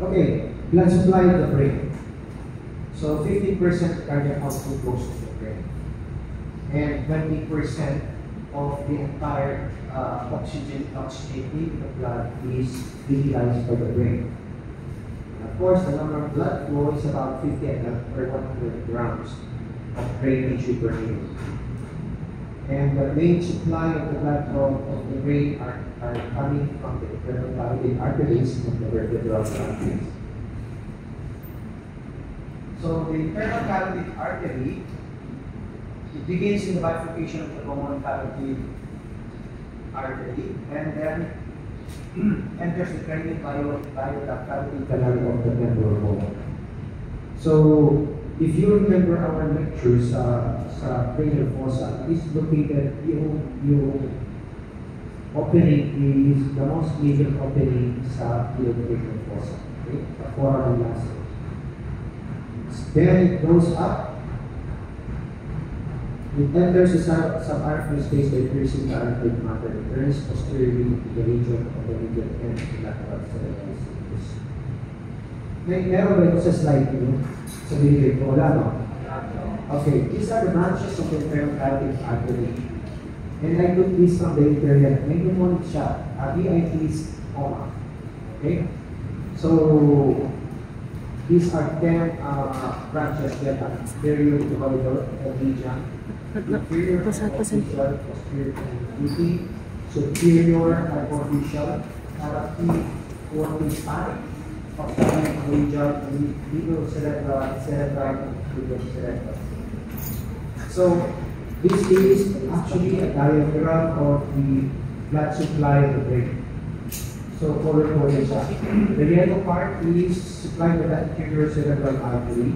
Okay, blood supply to the brain. So 50% cardiac output goes to the brain. And 20% of the entire oxygenated in the blood is utilized by the brain. And of course, the number of blood flow is about 50 ml per 100 grams of brain tissue per minute. And the main supply of the blood flow of the brain are coming from the internal carotid arteries and the vertebral arteries. So the internal carotid artery, it begins in the bifurcation of the common carotid artery and then enters the cranial bioduct carotid canal of the temporal bone. So if you remember our lectures sa cranial fossa, is located yung opening is the most major opening sa cranial fossa. Okay? The foramen massive. Then it goes up. It enters the subarachnoid space by piercing the arachnoid matter. It turns posteriorly to the region of the medial end of the lateral cerebral sinus. Meron ba ito sa slide nyo? Sa video ko? Wala, no? Okay, these are the branches of the internal carotid artery. And I took this from the internet. May mnemonic siya. VIT's coma. Okay? So, these are 10 branches that are anterior to corridor and median. Inferior hypophyseal, posterior and superior hypophyseal, carotid, cortical, ophthalmic, radial, middle cerebral, and middle cerebral. So this is actually a diagram of the blood supply of the brain. So color-coded siya. The yellow part is supplied by the anterior cerebral artery.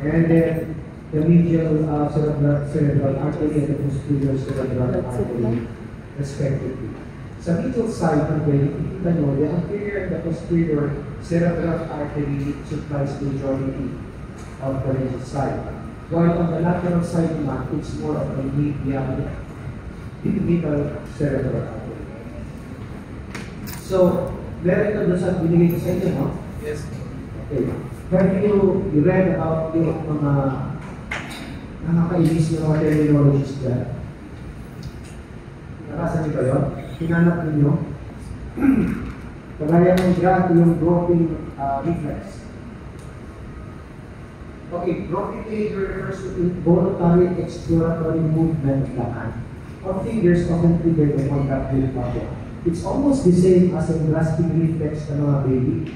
And then the medial cerebral artery and the posterior cerebral artery, respectively. Sa medial side ng brain, kita nyo, the anterior and the posterior cerebral artery supplies the majority of the medial side. While on the lateral side naman, it's more of a medial cerebral artery. So, meron ito doon sa binigay ko sa inyo, no? Yes. Okay. Have you read about yung mga nakakainis na mga terminologies dyan? Nakasan niyo ba yun? Hinanap ninyo? Kagaya ng graph, yung groping reflex. Okay, groping behavior refers to involuntary exploratory movement of the hand or fingers often triggered by contact with body. It's almost the same as a grasping reflex ng mga baby.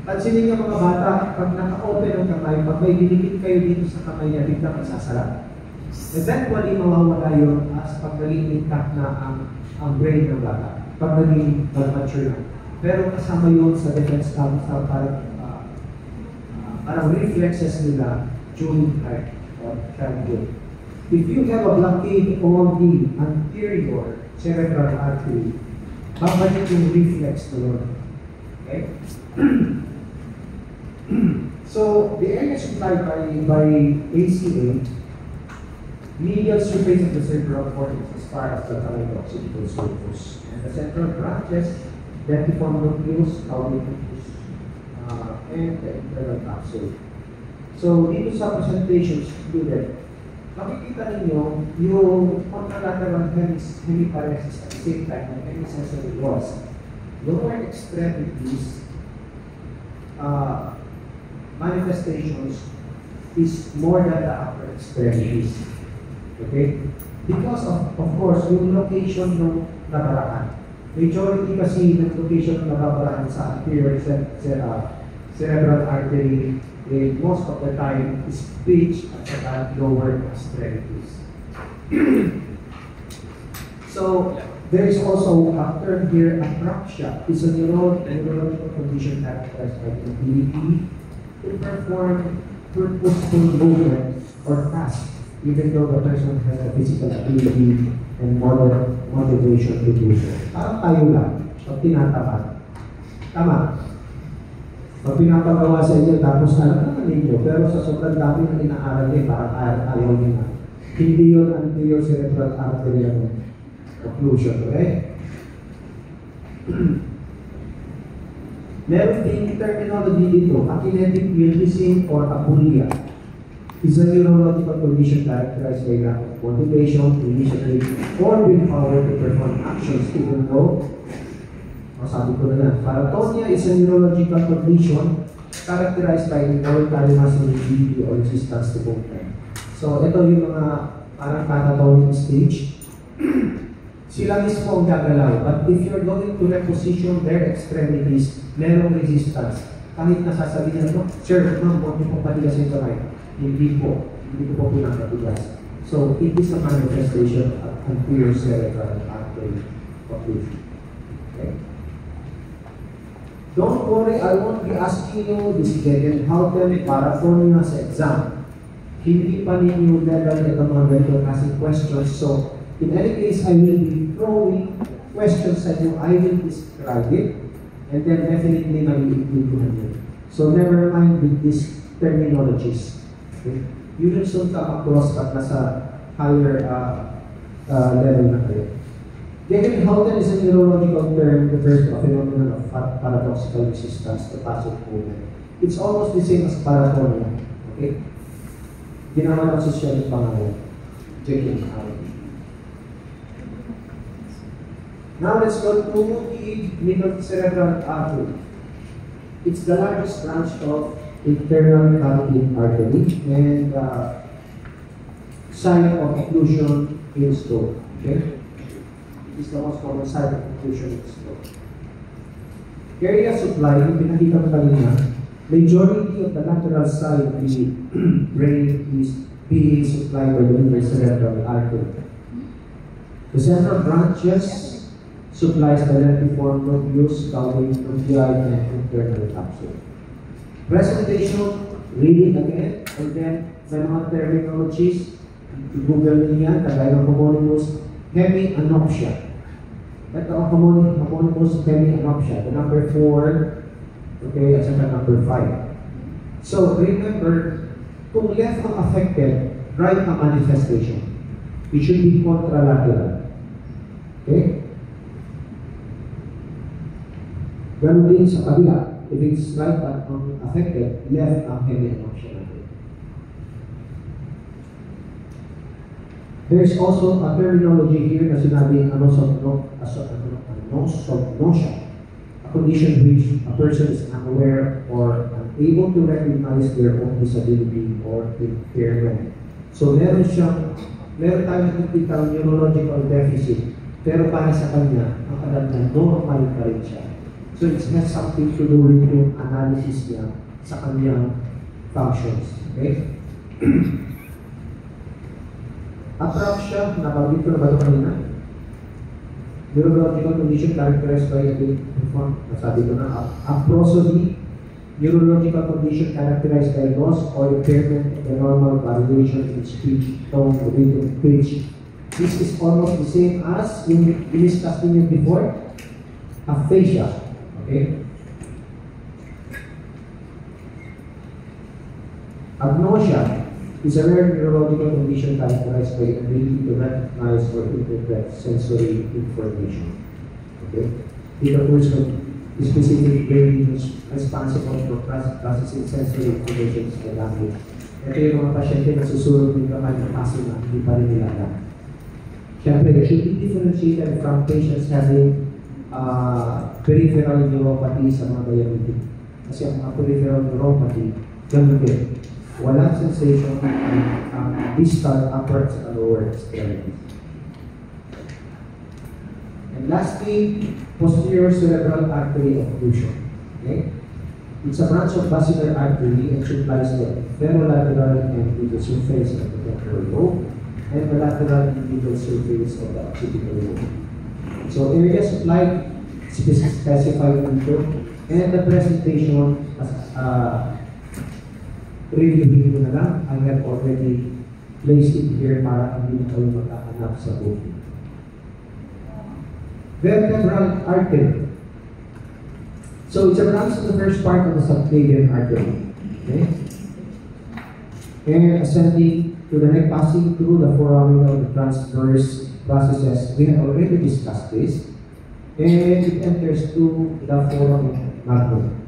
Pansinin niyo mga bata, pag naka-open ang kamay, pag may dinikit kayo dito sa kamay niya, biglang masasarap. Eventually, mawawala yun as pag naging intact na ang brain ng bata, pag naging mature na. Pero kasama yun sa defense council parang reflexes nila during time or childhood. If you have a blockade on the anterior cerebral artery, babalik yung reflex na yun. Okay? So, the area supplied by ACA, medial surface of the cerebral cortex as far as the occipital surface. And the central branches, dentiform nucleus, caudate nucleus, and the internal capsule. So, dito sa presentation, student, makikita ninyo yung contralateral hemiparesis at the same time ng hemisensory loss. Lower extremities manifestations is more than the upper extremities. Okay? Because of course, yung location ng nabarahan. Majority kasi ng location ng nabarahan sa anterior cerebral artery, most of the time is bridge at saka lower extremities. So, there is also a term here, apraxia. It's a neurological condition characterized by the ability to perform purposeful movement or task, even though the person has a physical ability and motivation to do so. Parang tayo lang, pag tinatapat. Tama. Pag pinapagawa sa inyo, tapos alam naman ninyo, pero sa sobrang dami na inaaral niya, parang ayaw niya na. Hindi yun anterior cerebral artery occlusion, okay? Meron din terminology dito, akinetic wildeism or abulia. Is a neurological condition characterized by lack of motivation, initiative, or willpower to perform actions even though, masabi ko na yan, paratonia is a neurological condition characterized by involuntary muscle rigidity or resistance to movement. So, ito yung mga parang catatonic stage. Sila mismo ang gagalaw. But if you're going to reposition their extremities, merong resistance. Kahit nasasabihin ko, sir, ma'am, huwag niyo pong patigasin kamay. Hindi ko po pinapatigas. So, it is a manifestation of anterior cerebral artery occlusion. Okay? Don't worry, I won't be asking you this Gegenhausen paraphonia sa exam. Hindi pa ninyo level ito mga ganito kasing questions. So, in any case, I will be throwing questions at you. I will describe it, and then definitely mag-include you. So, never mind with these terminologies. Okay? You will soon come across at nasa higher level na kayo. Gegenhausen is a neurological term that refers to a phenomenon of paradoxical resistance to passive movement. It's almost the same as paratonia. Okay? Ginawa ng social pangalan. Gegenhausen. Now let's go to the middle cerebral artery. It's the largest branch of internal carotid artery and site of occlusion in stroke. Okay? It is the most common site of occlusion in stroke. Area supply, yung pinakita ko kanina, majority of the lateral side of the brain is being supplied by the middle cerebral artery. The central branches supplies the lentiform nucleus, covering nuclei and internal capsule. Presentation, read it again, and then may mga terminologies, Google niya, kagaya ng homonymous, hemianopsia. Ito ang homonymous hemianopsia, the number 4, okay, at saka number 5. So, remember, kung left ang affected, right ang manifestation. It should be contralateral. Okay? Ganun din sa kabila. If it's right at affected, left ang hemianopsia natin. There's also a terminology here na sinabing anosognosia, a condition which a person is unaware or unable to recognize their own disability or impairment. So meron tayong nakikita neurological deficit, pero para sa kanya, ang alam na normal pa rin siya. So it has something to do with yung analysis niya sa kanyang functions. Okay? Apraxia, nabanggit ko na ba ito kanina? Neurological condition characterized by nasabi ko na, aprosody, neurological condition characterized by loss or impairment of the normal variation in speech, tone, rhythm, pitch. This is almost the same as yung discussed niyo before, aphasia. Okay? Agnosia is a rare neurological condition characterized by ability to recognize or interpret sensory information. Okay? It occurs when specific brain regions responsible for processing sensory information sa language. Ito yung mga pasyente na susunod ng kamay ng kaso na hindi pa rin nila alam. Siyempre, it should be differentiated from patients having peripheral neuropathy sa mga diabetic. Kasi ang mga peripheral neuropathy, ganun din. Walang sensation ang distal, upper, at lower extremities. And lastly, posterior cerebral artery occlusion. Okay? It's a branch of basilar artery and supplies the ferolateral and medial surface of the temporal lobe and the lateral and medial surface of the occipital lobe. So area supplied specified dito, and the presentation reviewin ko na lang. I have already placed it here para hindi na kayo magkakanap sa book. Vertebral artery. So it's a branch of the first part of the subclavian artery. Okay? And ascending to the neck, passing through the foramen of the transverse processes. We have already discussed this. And it enters to the foramen magnum.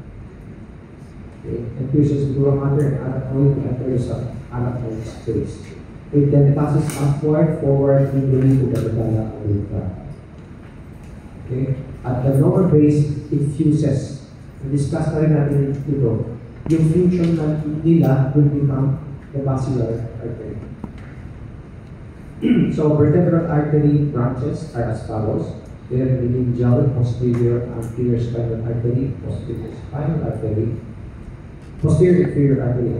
Okay, and pierces the dura mater and arachnoid enters the arachnoid space. It then passes upward, forward, injury to the medulla oblongata. Okay, at the lower base, it fuses. Na-discuss na rin natin ito. Yung fusion nila will become the basilar artery. So, vertebral artery branches are as follows. There are meningeal, posterior, anterior spinal artery, posterior spinal artery, posterior inferior artery,